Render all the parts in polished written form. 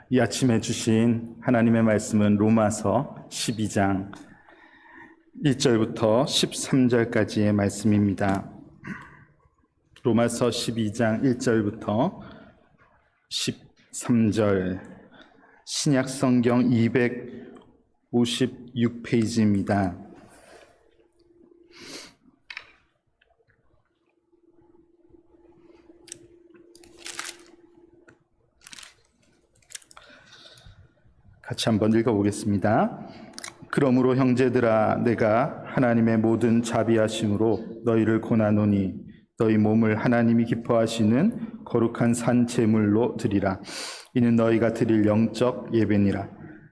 이 아침에 주신 하나님의 말씀은 로마서 12장 1절부터 13절까지의 말씀입니다. 로마서 12장 1절부터 13절, 신약 성경 256페이지입니다. 같이 한번 읽어보겠습니다. 그러므로 형제들아, 내가 하나님의 모든 자비하심으로 너희를 권하노니 너희 몸을 하나님이 기뻐하시는 거룩한 산 제물로 드리라. 이는 너희가 드릴 영적 예배니라.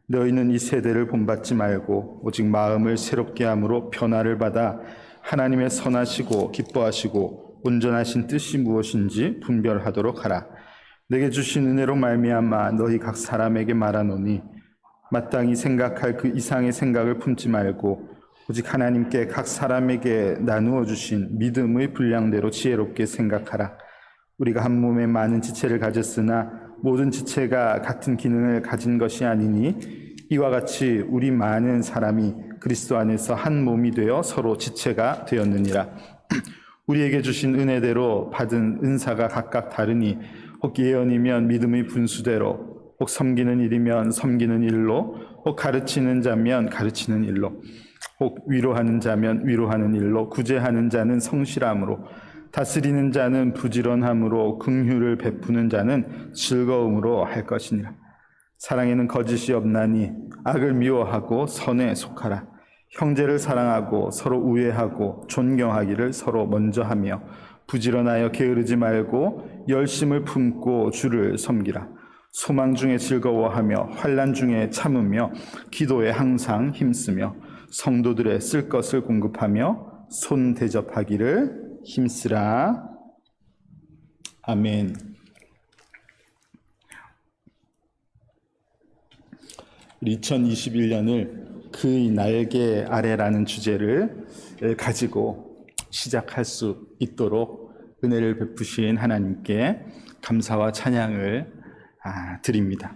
너희는 이 세대를 본받지 말고 오직 마음을 새롭게 함으로 변화를 받아 하나님의 선하시고 기뻐하시고 온전하신 뜻이 무엇인지 분별하도록 하라. 내게 주신 은혜로 말미암아 너희 각 사람에게 말하노니 마땅히 생각할 그 이상의 생각을 품지 말고 오직 하나님께 각 사람에게 나누어 주신 믿음의 분량대로 지혜롭게 생각하라. 우리가 한 몸에 많은 지체를 가졌으나 모든 지체가 같은 기능을 가진 것이 아니니 이와 같이 우리 많은 사람이 그리스도 안에서 한 몸이 되어 서로 지체가 되었느니라. 우리에게 주신 은혜대로 받은 은사가 각각 다르니 혹 예언이면 믿음의 분수대로, 혹 섬기는 일이면 섬기는 일로, 혹 가르치는 자면 가르치는 일로, 혹 위로하는 자면 위로하는 일로, 구제하는 자는 성실함으로, 다스리는 자는 부지런함으로, 긍휼을 베푸는 자는 즐거움으로 할 것이니라. 사랑에는 거짓이 없나니 악을 미워하고 선에 속하라. 형제를 사랑하고 서로 우애하고 존경하기를 서로 먼저 하며 부지런하여 게으르지 말고 열심을 품고 주를 섬기라. 소망 중에 즐거워하며 환난 중에 참으며 기도에 항상 힘쓰며 성도들의 쓸 것을 공급하며 손 대접하기를 힘쓰라. 아멘. 2021년을 그의 날개 아래라는 주제를 가지고 시작할 수 있도록 은혜를 베푸신 하나님께 감사와 찬양을 드립니다.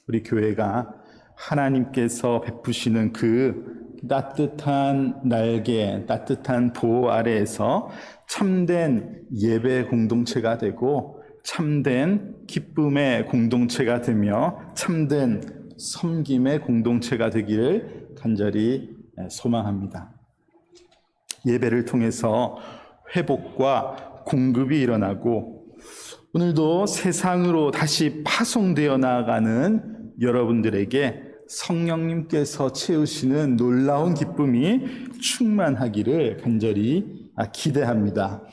우리 교회가 하나님께서 베푸시는 그 따뜻한 날개, 따뜻한 보호 아래에서 참된 예배 공동체가 되고 참된 기쁨의 공동체가 되며 참된 섬김의 공동체가 되기를 간절히 소망합니다. 예배를 통해서 회복과 공급이 일어나고 오늘도 세상으로 다시 파송되어 나아가는 여러분들에게 성령님께서 채우시는 놀라운 기쁨이 충만하기를 간절히 기대합니다.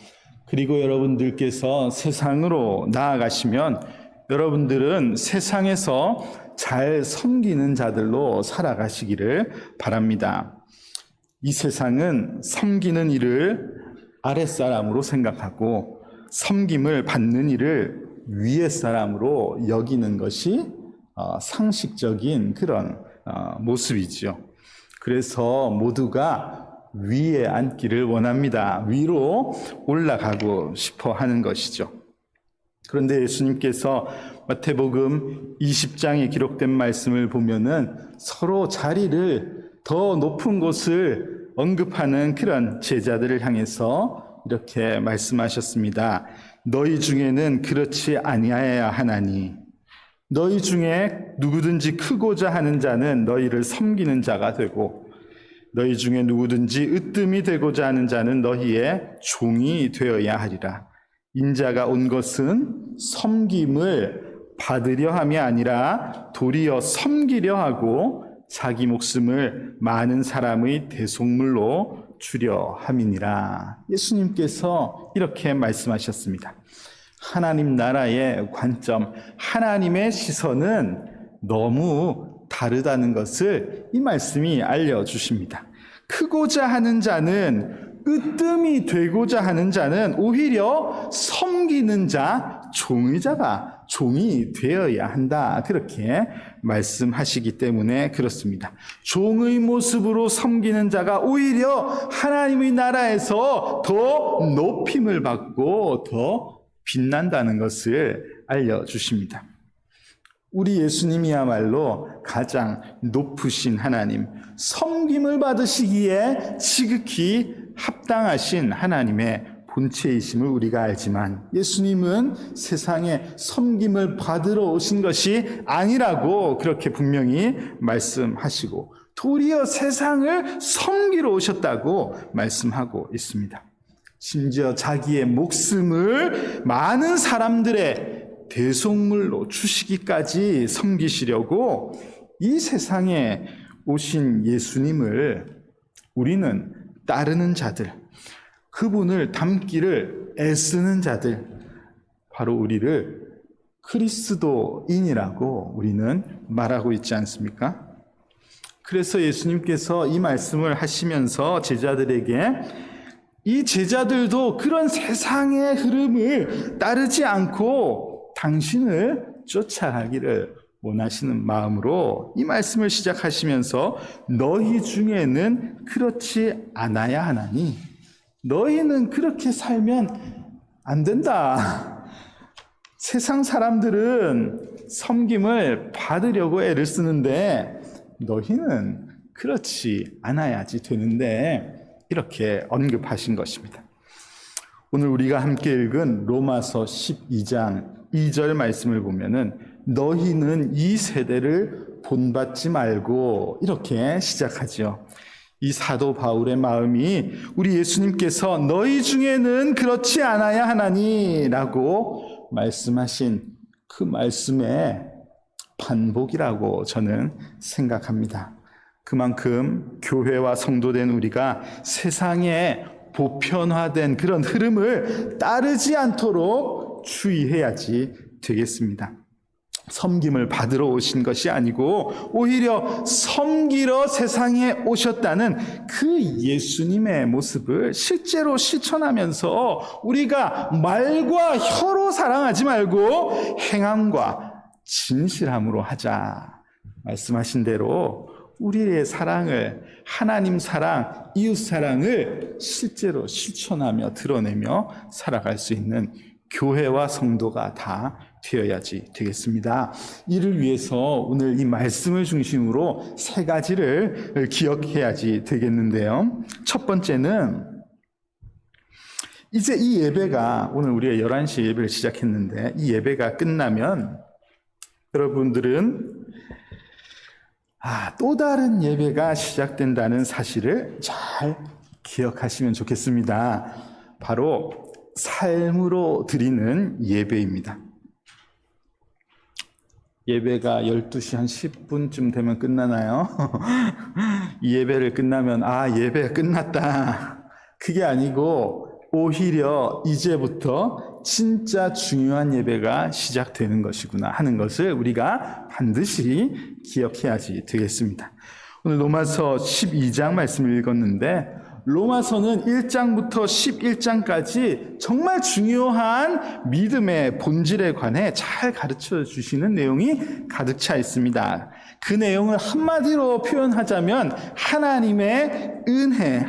그리고 여러분들께서 세상으로 나아가시면 여러분들은 세상에서 잘 섬기는 자들로 살아가시기를 바랍니다. 이 세상은 섬기는 일을 아랫사람으로 생각하고 섬김을 받는 일을 위의 사람으로 여기는 것이 상식적인 그런 모습이죠. 그래서 모두가 위에 앉기를 원합니다. 위로 올라가고 싶어 하는 것이죠. 그런데 예수님께서 마태복음 20장에 기록된 말씀을 보면은 서로 자리를 더 높은 곳을 언급하는 그런 제자들을 향해서 이렇게 말씀하셨습니다. 너희 중에는 그렇지 아니하여야 하나니 너희 중에 누구든지 크고자 하는 자는 너희를 섬기는 자가 되고 너희 중에 누구든지 으뜸이 되고자 하는 자는 너희의 종이 되어야 하리라. 인자가 온 것은 섬김을 받으려 함이 아니라 도리어 섬기려 하고 자기 목숨을 많은 사람의 대속물로 주려 함이니라. 예수님께서 이렇게 말씀하셨습니다. 하나님 나라의 관점, 하나님의 시선은 너무 다르다는 것을 이 말씀이 알려주십니다. 크고자 하는 자는, 으뜸이 되고자 하는 자는 오히려 섬기는 자, 종이 되어야 한다. 그렇게 말씀하시기 때문에 그렇습니다. 종의 모습으로 섬기는 자가 오히려 하나님의 나라에서 더 높임을 받고 더 빛난다는 것을 알려주십니다. 우리 예수님이야말로 가장 높으신 하나님, 섬김을 받으시기에 지극히 합당하신 하나님의 본체이심을 우리가 알지만 예수님은 세상에 섬김을 받으러 오신 것이 아니라고 그렇게 분명히 말씀하시고 도리어 세상을 섬기러 오셨다고 말씀하고 있습니다. 심지어 자기의 목숨을 많은 사람들의 대속물로 주시기까지 섬기시려고 이 세상에 오신 예수님을 우리는 따르는 자들, 그분을 닮기를 애쓰는 자들, 바로 우리를 그리스도인이라고 우리는 말하고 있지 않습니까? 그래서 예수님께서 이 말씀을 하시면서 제자들에게 이 제자들도 그런 세상의 흐름을 따르지 않고 당신을 쫓아가기를 원하시는 마음으로 이 말씀을 시작하시면서 너희 중에는 그렇지 않아야 하나니 너희는 그렇게 살면 안 된다. 세상 사람들은 섬김을 받으려고 애를 쓰는데 너희는 그렇지 않아야지 되는데 이렇게 언급하신 것입니다. 오늘 우리가 함께 읽은 로마서 12장 2절 말씀을 보면은 너희는 이 세대를 본받지 말고 이렇게 시작하죠. 이 사도 바울의 마음이 우리 예수님께서 너희 중에는 그렇지 않아야 하나니라고 말씀하신 그 말씀의 반복이라고 저는 생각합니다. 그만큼 교회와 성도된 우리가 세상에 보편화된 그런 흐름을 따르지 않도록 주의해야지 되겠습니다. 섬김을 받으러 오신 것이 아니고 오히려 섬기러 세상에 오셨다는 그 예수님의 모습을 실제로 실천하면서 우리가 말과 혀로 사랑하지 말고 행함과 진실함으로 하자 말씀하신 대로 우리의 사랑을, 하나님 사랑, 이웃 사랑을 실제로 실천하며 드러내며 살아갈 수 있는 교회와 성도가 다 되어야지 되겠습니다. 이를 위해서 오늘 이 말씀을 중심으로 세 가지를 기억해야지 되겠는데요. 첫 번째는 이제 이 예배가 오늘 우리가 11시에 예배를 시작했는데 이 예배가 끝나면 여러분들은 또 다른 예배가 시작된다는 사실을 잘 기억하시면 좋겠습니다. 바로 삶으로 드리는 예배입니다. 예배가 12시 한 10분쯤 되면 끝나나요? 이 예배를 끝나면 예배가 끝났다. 그게 아니고 오히려 이제부터 진짜 중요한 예배가 시작되는 것이구나 하는 것을 우리가 반드시 기억해야지 되겠습니다. 오늘 로마서 12장 말씀을 읽었는데 로마서는 1장부터 11장까지 정말 중요한 믿음의 본질에 관해 잘 가르쳐 주시는 내용이 가득 차 있습니다. 그 내용을 한마디로 표현하자면 하나님의 은혜,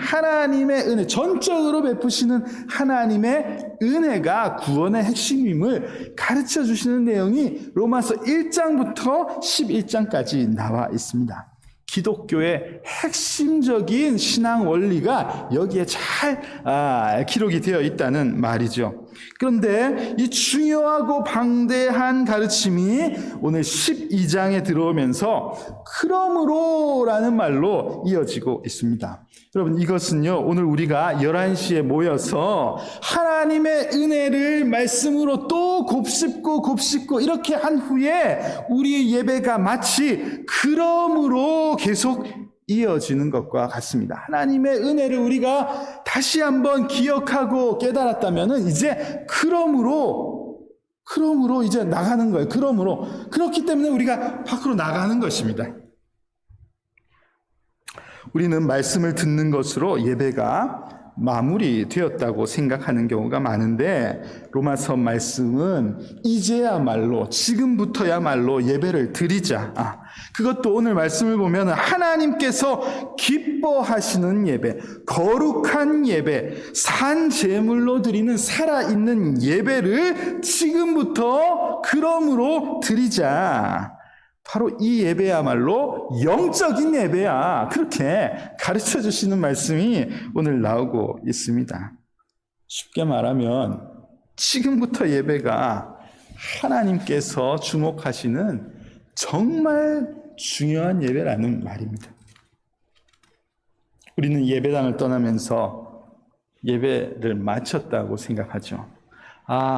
전적으로 베푸시는 하나님의 은혜가 구원의 핵심임을 가르쳐 주시는 내용이 로마서 1장부터 11장까지 나와 있습니다. 기독교의 핵심적인 신앙 원리가 여기에 잘 기록이 되어 있다는 말이죠. 그런데 이 중요하고 방대한 가르침이 오늘 12장에 들어오면서 그러므로라는 말로 이어지고 있습니다. 여러분 이것은요 오늘 우리가 11시에 모여서 하나님의 은혜를 말씀으로 또 곱씹고 이렇게 한 후에 우리의 예배가 마치 그러므로 계속 이어지는 것과 같습니다. 하나님의 은혜를 우리가 다시 한번 기억하고 깨달았다면 이제 그러므로 이제 나가는 거예요. 그렇기 때문에 우리가 밖으로 나가는 것입니다. 우리는 말씀을 듣는 것으로 예배가 마무리되었다고 생각하는 경우가 많은데 로마서 말씀은 이제야말로 지금부터야말로 예배를 드리자. 그것도 오늘 말씀을 보면 하나님께서 기뻐하시는 예배, 거룩한 예배, 산 제물로 드리는 살아있는 예배를 지금부터 그러므로 드리자. 바로 이 예배야말로 영적인 예배야. 그렇게 가르쳐 주시는 말씀이 오늘 나오고 있습니다. 쉽게 말하면 지금부터 예배가 하나님께서 주목하시는 정말 중요한 예배라는 말입니다. 우리는 예배당을 떠나면서 예배를 마쳤다고 생각하죠.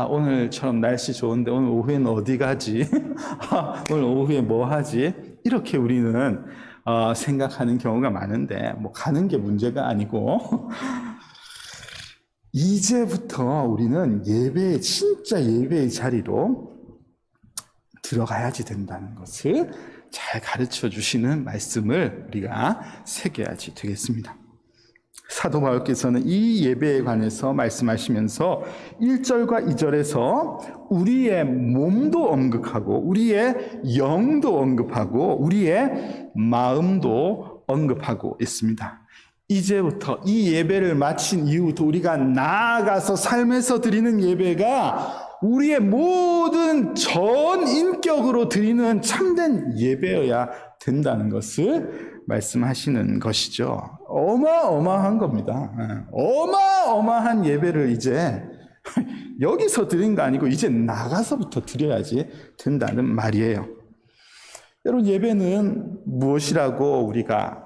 오늘처럼 날씨 좋은데 오늘 오후에는 어디 가지? 오늘 오후에 뭐 하지? 이렇게 우리는 생각하는 경우가 많은데 가는 게 문제가 아니고 이제부터 우리는 진짜 예배의 자리로 들어가야지 된다는 것을 잘 가르쳐 주시는 말씀을 우리가 새겨야지 되겠습니다. 사도 바울께서는 이 예배에 관해서 말씀하시면서 1절과 2절에서 우리의 몸도 언급하고 우리의 영도 언급하고 우리의 마음도 언급하고 있습니다. 이제부터 이 예배를 마친 이후부터 우리가 나아가서 삶에서 드리는 예배가 우리의 모든 전 인격으로 드리는 참된 예배여야 된다는 것을 말씀하시는 것이죠. 어마어마한 겁니다. 어마어마한 예배를 이제 여기서 드린 거 아니고 이제 나가서부터 드려야지 된다는 말이에요. 여러분, 예배는 무엇이라고 우리가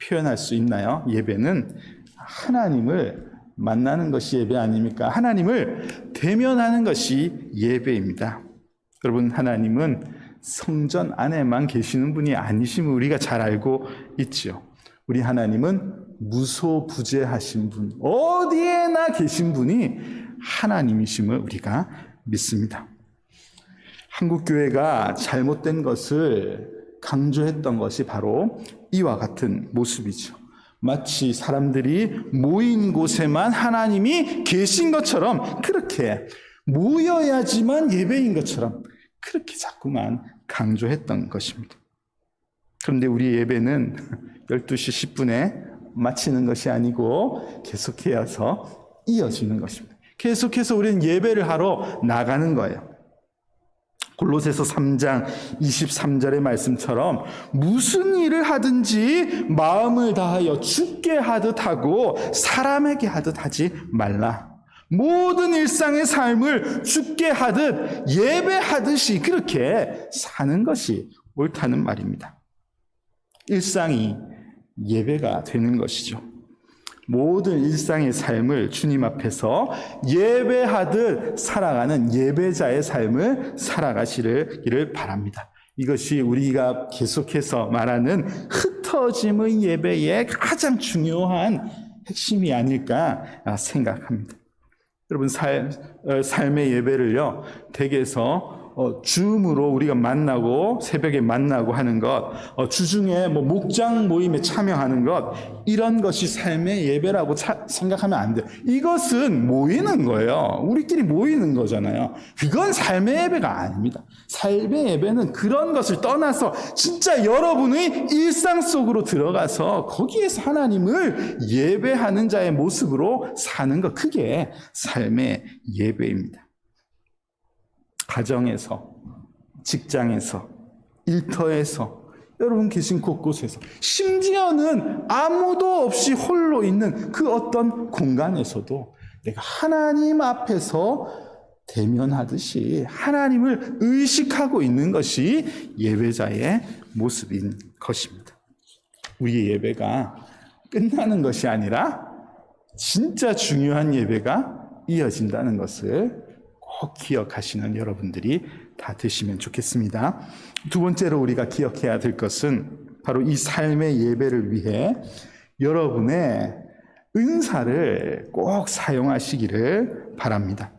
표현할 수 있나요? 예배는 하나님을 만나는 것이 예배 아닙니까? 하나님을 대면하는 것이 예배입니다. 여러분, 하나님은 성전 안에만 계시는 분이 아니심을 우리가 잘 알고 있죠. 우리 하나님은 무소부재하신 분, 어디에나 계신 분이 하나님이심을 우리가 믿습니다. 한국교회가 잘못된 것을 강조했던 것이 바로 이와 같은 모습이죠. 마치 사람들이 모인 곳에만 하나님이 계신 것처럼 그렇게 모여야지만 예배인 것처럼 그렇게 자꾸만 강조했던 것입니다. 그런데 우리 예배는 12시 10분에 마치는 것이 아니고 계속해서 이어지는 것입니다. 계속해서 우리는 예배를 하러 나가는 거예요. 골로새서 3장 23절의 말씀처럼 무슨 일을 하든지 마음을 다하여 주께 하듯 하고 사람에게 하듯 하지 말라. 모든 일상의 삶을 주께 하듯 예배하듯이 그렇게 사는 것이 옳다는 말입니다. 일상이 예배가 되는 것이죠. 모든 일상의 삶을 주님 앞에서 예배하듯 살아가는 예배자의 삶을 살아가시기를 바랍니다. 이것이 우리가 계속해서 말하는 흩어짐의 예배의 가장 중요한 핵심이 아닐까 생각합니다. 여러분, 삶의 예배를요, 댁에서 줌으로 우리가 만나고 새벽에 만나고 하는 것, 주중에 목장 모임에 참여하는 것, 이런 것이 삶의 예배라고 생각하면 안 돼요. 이것은 모이는 거예요. 우리끼리 모이는 거잖아요. 그건 삶의 예배가 아닙니다. 삶의 예배는 그런 것을 떠나서 진짜 여러분의 일상 속으로 들어가서 거기에서 하나님을 예배하는 자의 모습으로 사는 것, 그게 삶의 예배입니다. 가정에서, 직장에서, 일터에서, 여러분 계신 곳곳에서, 심지어는 아무도 없이 홀로 있는 그 어떤 공간에서도 내가 하나님 앞에서 대면하듯이 하나님을 의식하고 있는 것이 예배자의 모습인 것입니다. 우리의 예배가 끝나는 것이 아니라 진짜 중요한 예배가 이어진다는 것을 꼭 기억하시는 여러분들이 다 되시면 좋겠습니다. 두 번째로 우리가 기억해야 될 것은 바로 이 삶의 예배를 위해 여러분의 은사를 꼭 사용하시기를 바랍니다.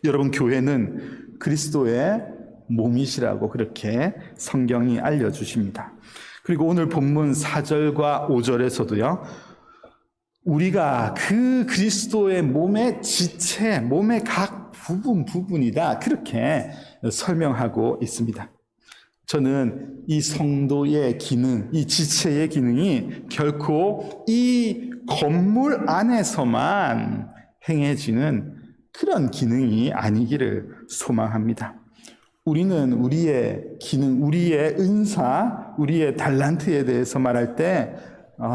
여러분, 교회는 그리스도의 몸이시라고 그렇게 성경이 알려주십니다. 그리고 오늘 본문 4절과 5절에서도요, 우리가 그 그리스도의 몸의 지체, 몸의 각 부분이다. 그렇게 설명하고 있습니다. 저는 이 성도의 기능, 이 지체의 기능이 결코 이 건물 안에서만 행해지는 그런 기능이 아니기를 소망합니다. 우리는 우리의 기능, 우리의 은사, 우리의 달란트에 대해서 말할 때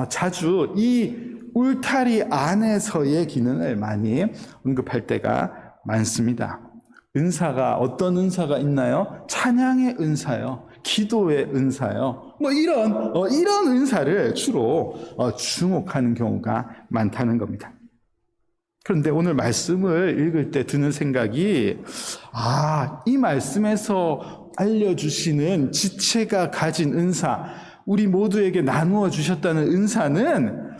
자주 이 울타리 안에서의 기능을 많이 언급할 때가 많습니다. 은사가 어떤 은사가 있나요? 찬양의 은사요, 기도의 은사요. 이런 은사를 주로 주목하는 경우가 많다는 겁니다. 그런데 오늘 말씀을 읽을 때 드는 생각이, 이 말씀에서 알려주시는 지체가 가진 은사, 우리 모두에게 나누어 주셨다는 은사는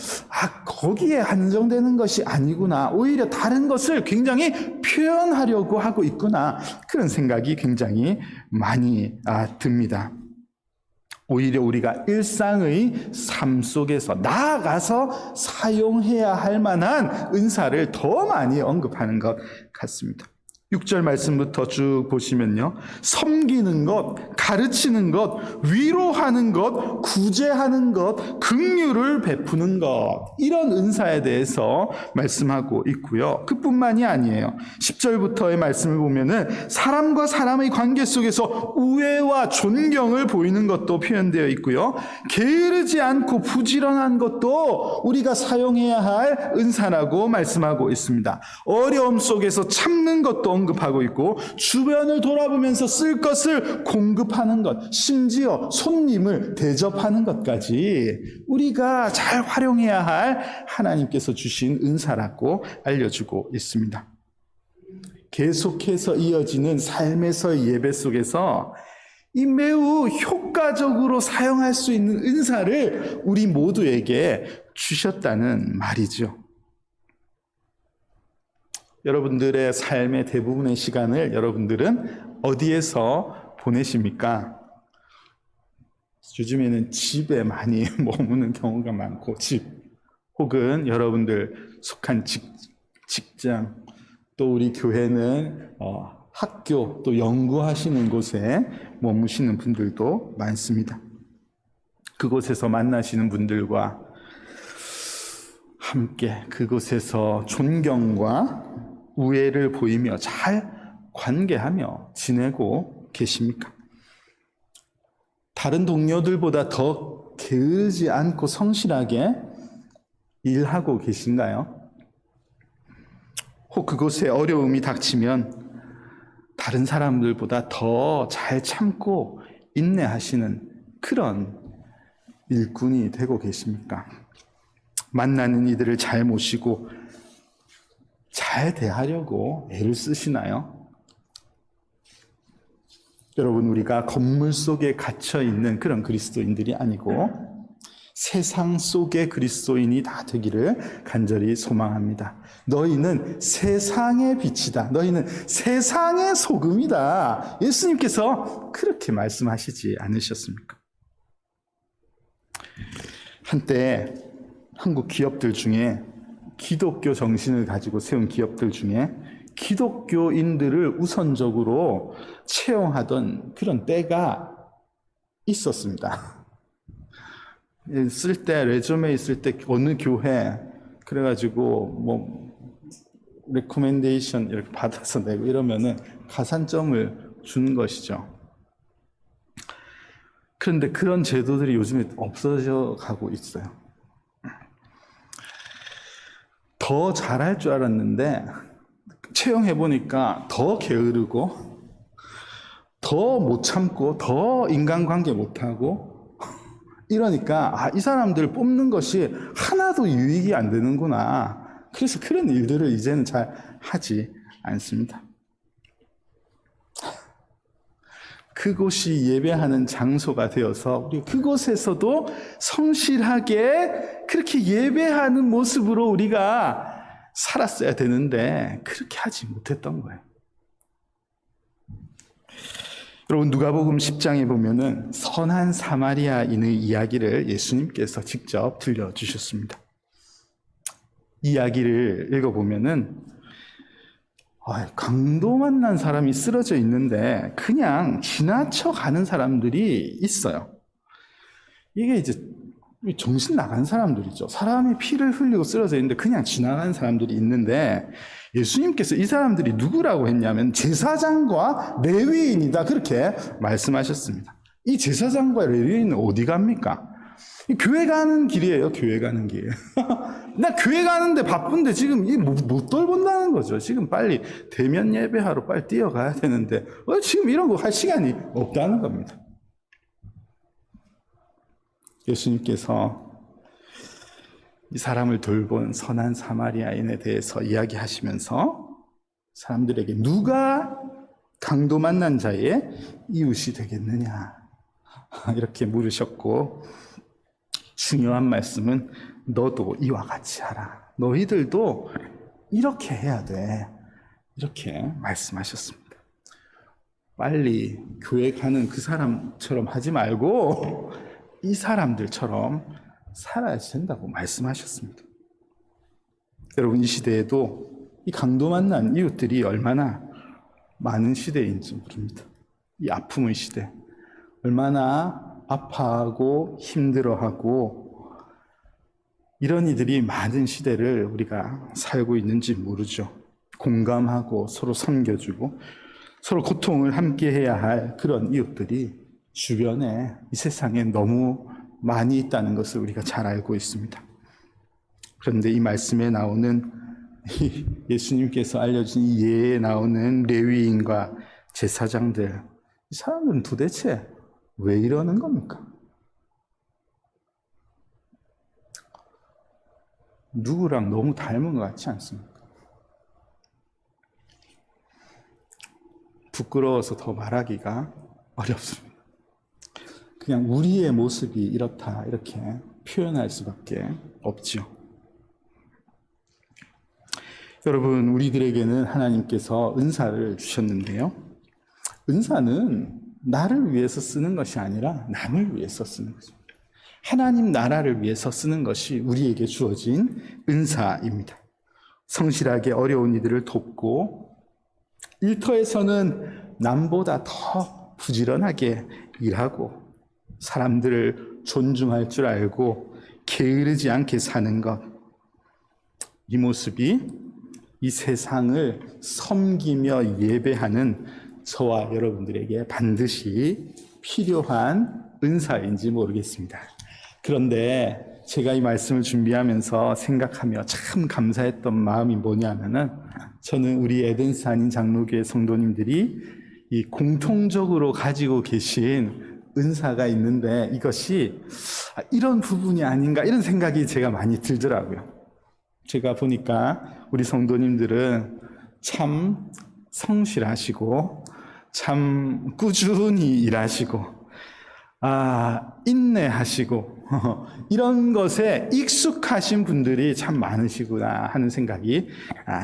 거기에 한정되는 것이 아니구나. 오히려 다른 것을 굉장히 표현하려고 하고 있구나. 그런 생각이 굉장히 많이 듭니다. 오히려 우리가 일상의 삶 속에서 나아가서 사용해야 할 만한 은사를 더 많이 언급하는 것 같습니다. 6절 말씀부터 쭉 보시면요, 섬기는 것, 가르치는 것, 위로하는 것, 구제하는 것, 긍휼을 베푸는 것, 이런 은사에 대해서 말씀하고 있고요. 그뿐만이 아니에요. 10절부터의 말씀을 보면은 사람과 사람의 관계 속에서 우애와 존경을 보이는 것도 표현되어 있고요. 게으르지 않고 부지런한 것도 우리가 사용해야 할 은사라고 말씀하고 있습니다. 어려움 속에서 참는 것도 언급하고 있고, 주변을 돌아보면서 쓸 것을 공급하는 것, 심지어 손님을 대접하는 것까지 우리가 잘 활용해야 할 하나님께서 주신 은사라고 알려주고 있습니다. 계속해서 이어지는 삶에서의 예배 속에서 이 매우 효과적으로 사용할 수 있는 은사를 우리 모두에게 주셨다는 말이죠. 여러분들의 삶의 대부분의 시간을 여러분들은 어디에서 보내십니까? 요즘에는 집에 많이 머무는 경우가 많고, 집 혹은 여러분들 속한 직장, 또 우리 교회는 학교, 또 연구하시는 곳에 머무시는 분들도 많습니다. 그곳에서 만나시는 분들과 함께 그곳에서 존경과 우애를 보이며 잘 관계하며 지내고 계십니까? 다른 동료들보다 더 게으르지 않고 성실하게 일하고 계신가요? 혹 그곳에 어려움이 닥치면 다른 사람들보다 더 잘 참고 인내하시는 그런 일꾼이 되고 계십니까? 만나는 이들을 잘 모시고 잘 대하려고 애를 쓰시나요? 여러분, 우리가 건물 속에 갇혀 있는 그런 그리스도인들이 아니고 세상 속의 그리스도인이 다 되기를 간절히 소망합니다. 너희는 세상의 빛이다. 너희는 세상의 소금이다. 예수님께서 그렇게 말씀하시지 않으셨습니까? 한때 한국 기업들 중에, 기독교 정신을 가지고 세운 기업들 중에 기독교인들을 우선적으로 채용하던 그런 때가 있었습니다. 쓸 때, 레주메 있을 때 어느 교회 그래가지고 레코멘데이션 이렇게 받아서 내고 이러면은 가산점을 주는 것이죠. 그런데 그런 제도들이 요즘에 없어져 가고 있어요. 더 잘할 줄 알았는데 채용해보니까 더 게으르고, 더 못 참고, 더 인간관계 못하고, 이러니까 이 사람들 뽑는 것이 하나도 유익이 안 되는구나. 그래서 그런 일들을 이제는 잘 하지 않습니다. 그곳이 예배하는 장소가 되어서 우리 그곳에서도 성실하게 그렇게 예배하는 모습으로 우리가 살았어야 되는데 그렇게 하지 못했던 거예요. 여러분, 누가복음 10장에 보면은 선한 사마리아인의 이야기를 예수님께서 직접 들려주셨습니다. 이야기를 읽어보면은 강도 만난 사람이 쓰러져 있는데 그냥 지나쳐 가는 사람들이 있어요. 이게 이제 정신 나간 사람들이죠. 사람이 피를 흘리고 쓰러져 있는데 그냥 지나가는 사람들이 있는데 예수님께서 이 사람들이 누구라고 했냐면 제사장과 레위인이다, 그렇게 말씀하셨습니다. 이 제사장과 레위인은 어디 갑니까? 교회 가는 길이에요. 교회 가는 길. 나 교회 가는데 바쁜데 지금 못 돌본다는 거죠. 지금 빨리 대면 예배하러 빨리 뛰어가야 되는데 지금 이런 거 할 시간이 없다는 겁니다. 예수님께서 이 사람을 돌본 선한 사마리아인에 대해서 이야기하시면서 사람들에게 누가 강도 만난 자의 이웃이 되겠느냐 이렇게 물으셨고, 중요한 말씀은 너도 이와 같이 하라. 너희들도 이렇게 해야 돼. 이렇게 말씀하셨습니다. 빨리 교회 가는 그 사람처럼 하지 말고 이 사람들처럼 살아야 된다고 말씀하셨습니다. 여러분, 이 시대에도 이 강도 만난 이웃들이 얼마나 많은 시대인지 모릅니다. 이 아픔의 시대, 얼마나 아파하고 힘들어하고 이런 이들이 많은 시대를 우리가 살고 있는지 모르죠. 공감하고 서로 섬겨주고 서로 고통을 함께해야 할 그런 이웃들이 주변에 이 세상에 너무 많이 있다는 것을 우리가 잘 알고 있습니다. 그런데 이 말씀에 나오는 예수님께서 알려준 이 예에 나오는 레위인과 제사장들, 이 사람들은 도대체 왜 이러는 겁니까? 누구랑 너무 닮은 것 같지 않습니까? 부끄러워서 더 말하기가 어렵습니다. 그냥 우리의 모습이 이렇다, 이렇게 표현할 수밖에 없지요. 여러분, 우리들에게는 하나님께서 은사를 주셨는데요. 은사는 나를 위해서 쓰는 것이 아니라 남을 위해서 쓰는 것입니다. 하나님 나라를 위해서 쓰는 것이 우리에게 주어진 은사입니다. 성실하게 어려운 이들을 돕고 일터에서는 남보다 더 부지런하게 일하고 사람들을 존중할 줄 알고 게으르지 않게 사는 것, 이 모습이 이 세상을 섬기며 예배하는 저와 여러분들에게 반드시 필요한 은사인지 모르겠습니다. 그런데 제가 이 말씀을 준비하면서 생각하며 참 감사했던 마음이 뭐냐면은, 저는 우리 에덴스 한인 장로교회 성도님들이 이 공통적으로 가지고 계신 은사가 있는데 이것이 이런 부분이 아닌가, 이런 생각이 제가 많이 들더라고요. 제가 보니까 우리 성도님들은 참 성실하시고 참 꾸준히 일하시고 인내하시고 이런 것에 익숙하신 분들이 참 많으시구나 하는 생각이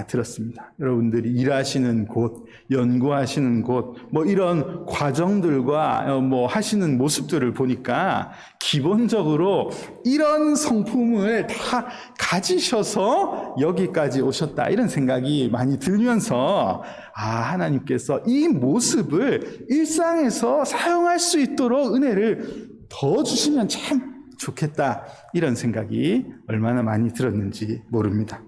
들었습니다. 여러분들이 일하시는 곳, 연구하시는 곳, 이런 과정들과 하시는 모습들을 보니까 기본적으로 이런 성품을 다 가지셔서 여기까지 오셨다, 이런 생각이 많이 들면서 하나님께서 이 모습을 일상에서 사용할 수 있도록 은혜를 더 주시면 참 좋겠다, 이런 생각이 얼마나 많이 들었는지 모릅니다.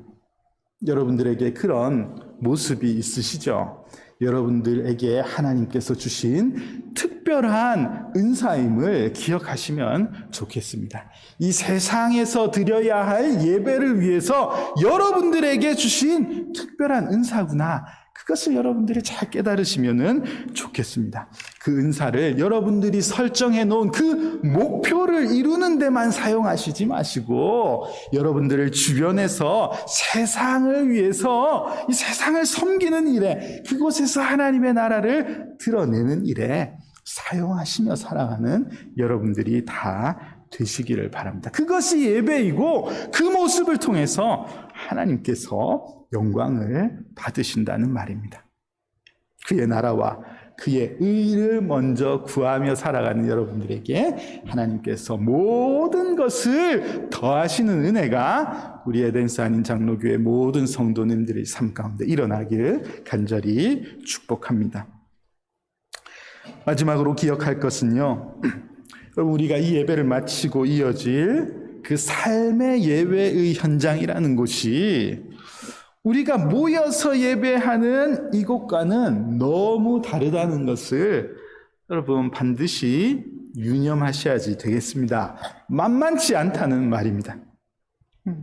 여러분들에게 그런 모습이 있으시죠? 여러분들에게 하나님께서 주신 특별한 은사임을 기억하시면 좋겠습니다. 이 세상에서 드려야 할 예배를 위해서 여러분들에게 주신 특별한 은사구나, 그것을 여러분들이 잘 깨달으시면 좋겠습니다. 그 은사를 여러분들이 설정해 놓은 그 목표를 이루는 데만 사용하시지 마시고 여러분들을 주변에서 세상을 위해서, 이 세상을 섬기는 일에, 그곳에서 하나님의 나라를 드러내는 일에 사용하시며 살아가는 여러분들이 다 되시기를 바랍니다. 그것이 예배이고 그 모습을 통해서 하나님께서 영광을 받으신다는 말입니다. 그의 나라와 그의 의를 먼저 구하며 살아가는 여러분들에게 하나님께서 모든 것을 더하시는 은혜가 우리 에덴스 한인 장로교회 모든 성도님들의 삶 가운데 일어나길 간절히 축복합니다. 마지막으로 기억할 것은요, 우리가 이 예배를 마치고 이어질 그 삶의 예배의 현장이라는 곳이 우리가 모여서 예배하는 이곳과는 너무 다르다는 것을 여러분 반드시 유념하셔야지 되겠습니다. 만만치 않다는 말입니다.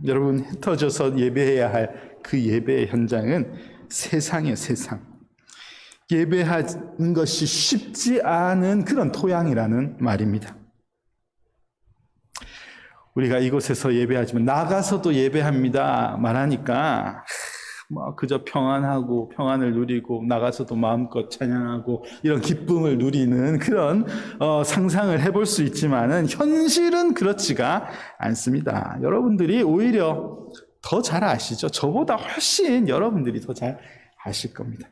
여러분, 흩어져서 예배해야 할 그 예배의 현장은 세상이에요, 세상. 예배하는 것이 쉽지 않은 그런 토양이라는 말입니다. 우리가 이곳에서 예배하지만 나가서도 예배합니다 말하니까 그저 평안하고 평안을 누리고 나가서도 마음껏 찬양하고 이런 기쁨을 누리는 그런 상상을 해볼 수 있지만은 현실은 그렇지가 않습니다. 여러분들이 오히려 더 잘 아시죠? 저보다 훨씬 여러분들이 더 잘 아실 겁니다.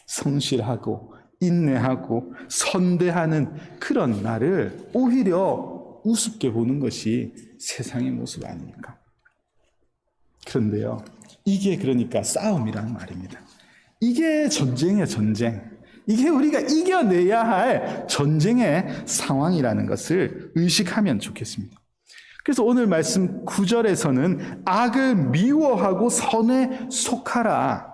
성실하고 인내하고 선대하는 그런 나를 오히려 우습게 보는 것이 세상의 모습 아닙니까? 그런데요, 이게 그러니까 싸움이란 말입니다. 이게 전쟁이에요, 전쟁. 이게 우리가 이겨내야 할 전쟁의 상황이라는 것을 의식하면 좋겠습니다. 그래서 오늘 말씀 9절에서는 악을 미워하고 선에 속하라.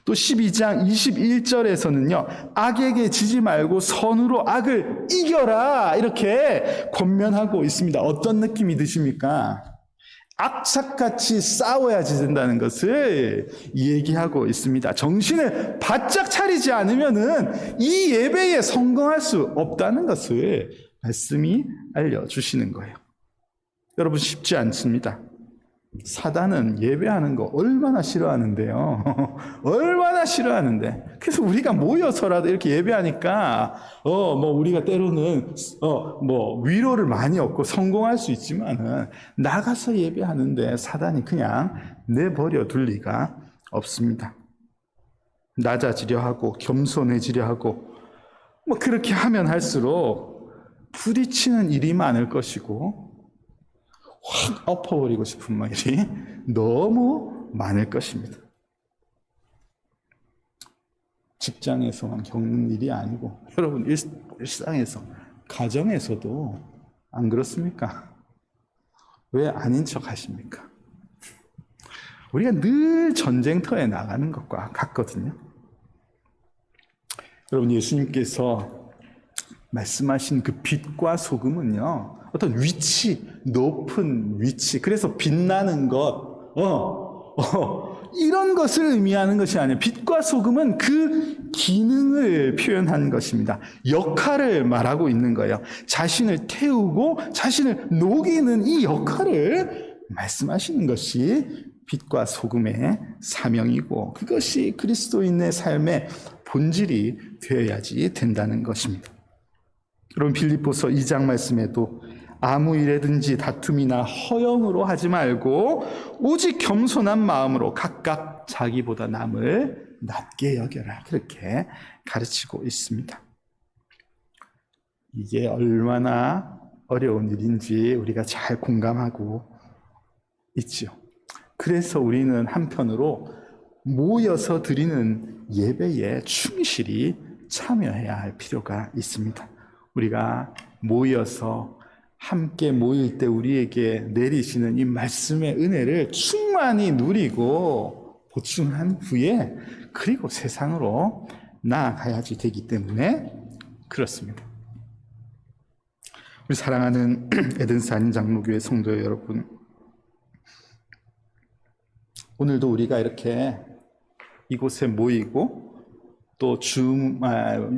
또 12장 21절에서는요, 악에게 지지 말고 선으로 악을 이겨라. 이렇게 권면하고 있습니다. 어떤 느낌이 드십니까? 악착같이 싸워야지 된다는 것을 얘기하고 있습니다. 정신을 바짝 차리지 않으면은 이 예배에 성공할 수 없다는 것을 말씀이 알려주시는 거예요. 여러분, 쉽지 않습니다. 사단은 예배하는 거 얼마나 싫어하는데요. 얼마나 싫어하는데. 그래서 우리가 모여서라도 이렇게 예배하니까, 우리가 때로는, 위로를 많이 얻고 성공할 수 있지만은, 나가서 예배하는데 사단이 그냥 내버려 둘 리가 없습니다. 낮아지려 하고, 겸손해지려 하고, 그렇게 하면 할수록 부딪히는 일이 많을 것이고, 확 엎어버리고 싶은 말이 너무 많을 것입니다. 직장에서만 겪는 일이 아니고 여러분 일상에서, 가정에서도 안 그렇습니까? 왜 아닌 척 하십니까? 우리가 늘 전쟁터에 나가는 것과 같거든요. 여러분, 예수님께서 말씀하신 그 빛과 소금은요, 어떤 위치, 높은 위치, 그래서 빛나는 것, 이런 것을 의미하는 것이 아니에요. 빛과 소금은 그 기능을 표현한 것입니다. 역할을 말하고 있는 거예요. 자신을 태우고 자신을 녹이는 이 역할을 말씀하시는 것이 빛과 소금의 사명이고, 그것이 그리스도인의 삶의 본질이 되어야지 된다는 것입니다. 여러분, 빌립보서 2장 말씀에도 아무 일에든지 다툼이나 허영으로 하지 말고 오직 겸손한 마음으로 각각 자기보다 남을 낮게 여겨라, 그렇게 가르치고 있습니다. 이게 얼마나 어려운 일인지 우리가 잘 공감하고 있죠. 그래서 우리는 한편으로 모여서 드리는 예배에 충실히 참여해야 할 필요가 있습니다. 우리가 모여서 함께 모일 때 우리에게 내리시는 이 말씀의 은혜를 충만히 누리고 보충한 후에 그리고 세상으로 나아가야지 되기 때문에 그렇습니다. 우리 사랑하는 에덴스 한인 장로교회 성도 여러분, 오늘도 우리가 이렇게 이곳에 모이고 또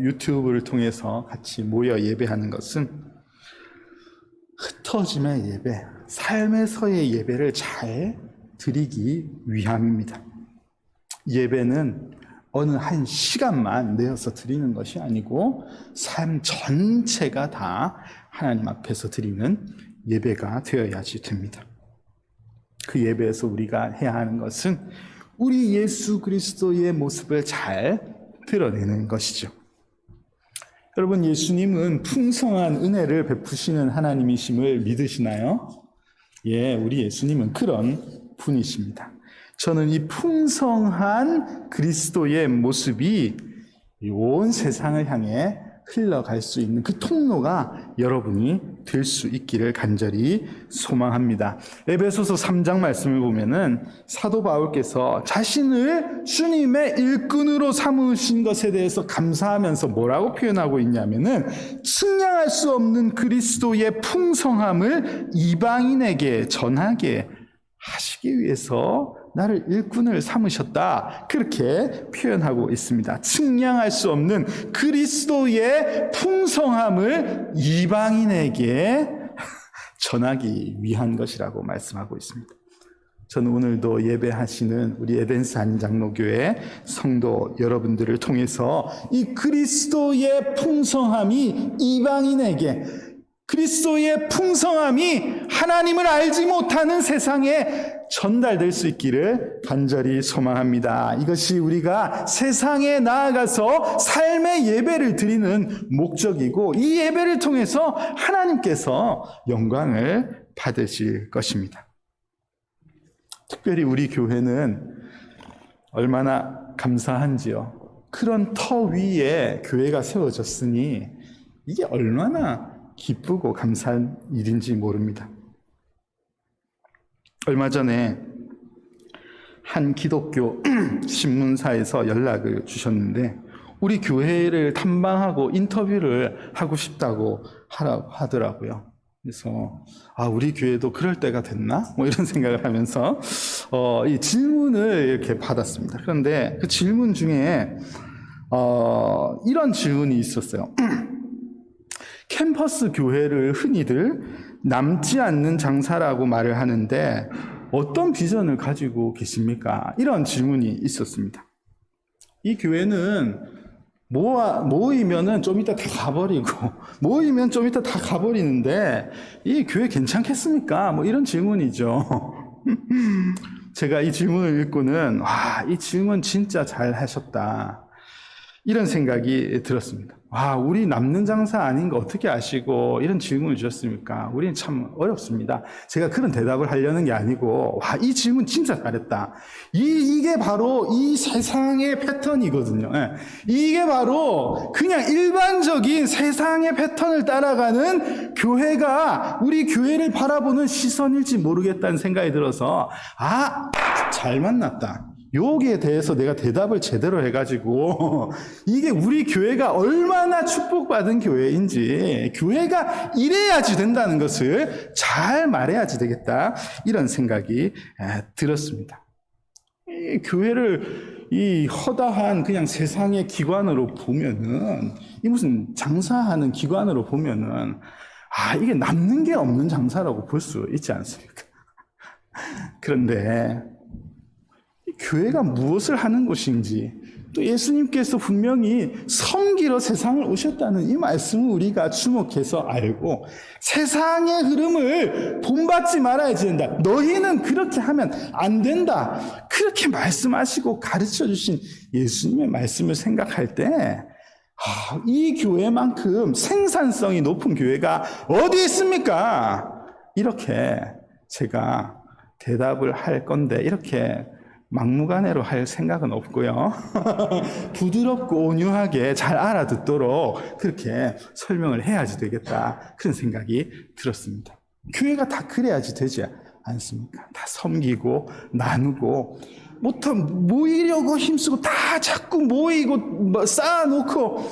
유튜브를 통해서 같이 모여 예배하는 것은 흩어짐의 예배, 삶에서의 예배를 잘 드리기 위함입니다. 예배는 어느 한 시간만 내어서 드리는 것이 아니고 삶 전체가 다 하나님 앞에서 드리는 예배가 되어야지 됩니다. 그 예배에서 우리가 해야 하는 것은 우리 예수 그리스도의 모습을 잘 드러내는 것이죠. 여러분, 예수님은 풍성한 은혜를 베푸시는 하나님이심을 믿으시나요? 예, 우리 예수님은 그런 분이십니다. 저는 이 풍성한 그리스도의 모습이 온 세상을 향해 흘러갈 수 있는 그 통로가 여러분이 될 수 있기를 간절히 소망합니다. 에베소서 3장 말씀을 보면은 사도 바울께서 자신을 주님의 일꾼으로 삼으신 것에 대해서 감사하면서 뭐라고 표현하고 있냐면은 측량할 수 없는 그리스도의 풍성함을 이방인에게 전하게 하시기 위해서 나를 일꾼을 삼으셨다. 그렇게 표현하고 있습니다. 측량할 수 없는 그리스도의 풍성함을 이방인에게 전하기 위한 것이라고 말씀하고 있습니다. 저는 오늘도 예배하시는 우리 에덴스 한장로교회 성도 여러분들을 통해서 이 그리스도의 풍성함이 이방인에게, 그리스도의 풍성함이 하나님을 알지 못하는 세상에 전달될 수 있기를 간절히 소망합니다. 이것이 우리가 세상에 나아가서 삶의 예배를 드리는 목적이고, 이 예배를 통해서 하나님께서 영광을 받으실 것입니다. 특별히 우리 교회는 얼마나 감사한지요. 그런 터 위에 교회가 세워졌으니 이게 얼마나 기쁘고 감사한 일인지 모릅니다. 얼마 전에 한 기독교 신문사에서 연락을 주셨는데 우리 교회를 탐방하고 인터뷰를 하고 싶다고 하더라고요. 그래서 우리 교회도 그럴 때가 됐나? 뭐 이런 생각을 하면서 이 질문을 이렇게 받았습니다. 그런데 그 질문 중에 이런 질문이 있었어요. 캠퍼스 교회를 흔히들 남지 않는 장사라고 말을 하는데 어떤 비전을 가지고 계십니까? 이런 질문이 있었습니다. 이 교회는 모이면은 좀 이따 다 가버리고, 모이면 좀 이따 다 가버리는데 이 교회 괜찮겠습니까? 뭐 이런 질문이죠. 제가 이 질문을 읽고는 이 질문 진짜 잘 하셨다. 이런 생각이 들었습니다. 우리 남는 장사 아닌 거 어떻게 아시고 이런 질문을 주셨습니까? 우리는 참 어렵습니다. 제가 그런 대답을 하려는 게 아니고, 이 질문 진짜 잘했다. 이게 바로 이 세상의 패턴이거든요. 이게 바로 그냥 일반적인 세상의 패턴을 따라가는 교회가 우리 교회를 바라보는 시선일지 모르겠다는 생각이 들어서, 잘 만났다. 여기에 대해서 내가 대답을 제대로 해가지고 이게 우리 교회가 얼마나 축복받은 교회인지, 교회가 이래야지 된다는 것을 잘 말해야지 되겠다, 이런 생각이 들었습니다. 이 교회를 이 허다한 그냥 세상의 기관으로 보면은, 이 무슨 장사하는 기관으로 보면은 이게 남는 게 없는 장사라고 볼 수 있지 않습니까? 그런데 교회가 무엇을 하는 곳인지, 또 예수님께서 분명히 섬기러 세상을 오셨다는 이 말씀을 우리가 주목해서 알고 세상의 흐름을 본받지 말아야지 된다. 너희는 그렇게 하면 안 된다. 그렇게 말씀하시고 가르쳐 주신 예수님의 말씀을 생각할 때 이 교회만큼 생산성이 높은 교회가 어디 있습니까? 이렇게 제가 대답을 할 건데, 이렇게 막무가내로 할 생각은 없고요. 부드럽고 온유하게 잘 알아듣도록 그렇게 설명을 해야지 되겠다, 그런 생각이 들었습니다. 교회가 다 그래야지 되지 않습니까? 다 섬기고 나누고 모이려고 힘쓰고 다 자꾸 모이고 쌓아놓고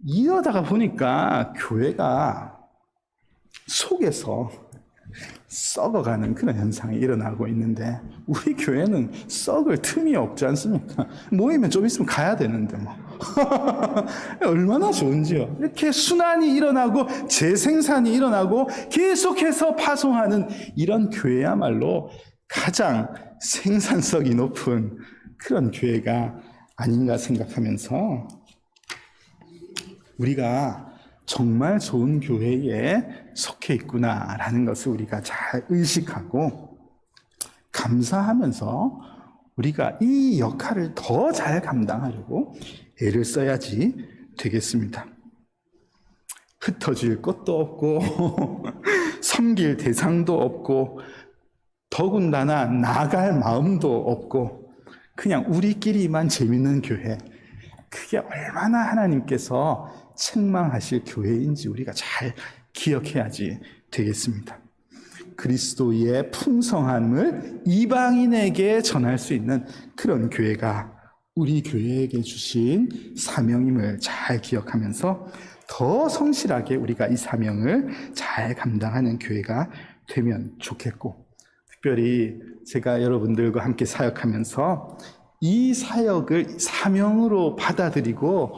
이러다가 보니까 교회가 속에서 썩어가는 그런 현상이 일어나고 있는데, 우리 교회는 썩을 틈이 없지 않습니까? 모이면 좀 있으면 가야 되는데 얼마나 좋은지요. 이렇게 순환이 일어나고 재생산이 일어나고 계속해서 파송하는 이런 교회야말로 가장 생산성이 높은 그런 교회가 아닌가 생각하면서, 우리가 정말 좋은 교회에 속해 있구나라는 것을 우리가 잘 의식하고 감사하면서 우리가 이 역할을 더 잘 감당하려고 애를 써야지 되겠습니다. 흩어질 것도 없고 섬길 대상도 없고 더군다나 나갈 마음도 없고 그냥 우리끼리만 재밌는 교회, 그게 얼마나 하나님께서 책망하실 교회인지 우리가 잘 기억해야지 되겠습니다. 그리스도의 풍성함을 이방인에게 전할 수 있는 그런 교회가 우리 교회에게 주신 사명임을 잘 기억하면서 더 성실하게 우리가 이 사명을 잘 감당하는 교회가 되면 좋겠고, 특별히 제가 여러분들과 함께 사역하면서 이 사역을 사명으로 받아들이고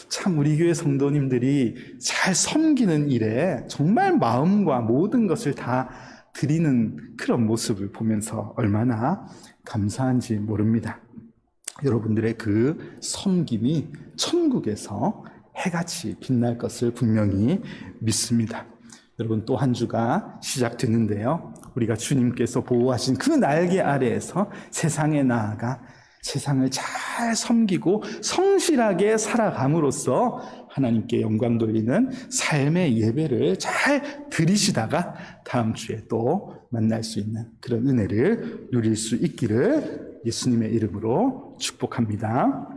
참 우리 교회 성도님들이 잘 섬기는 일에 정말 마음과 모든 것을 다 드리는 그런 모습을 보면서 얼마나 감사한지 모릅니다. 여러분들의 그 섬김이 천국에서 해같이 빛날 것을 분명히 믿습니다. 여러분, 또 한 주가 시작되는데요, 우리가 주님께서 보호하신 그 날개 아래에서 세상에 나아가 세상을 잘 섬기고 성실하게 살아감으로써 하나님께 영광 돌리는 삶의 예배를 잘 드리시다가 다음 주에 또 만날 수 있는 그런 은혜를 누릴 수 있기를 예수님의 이름으로 축복합니다.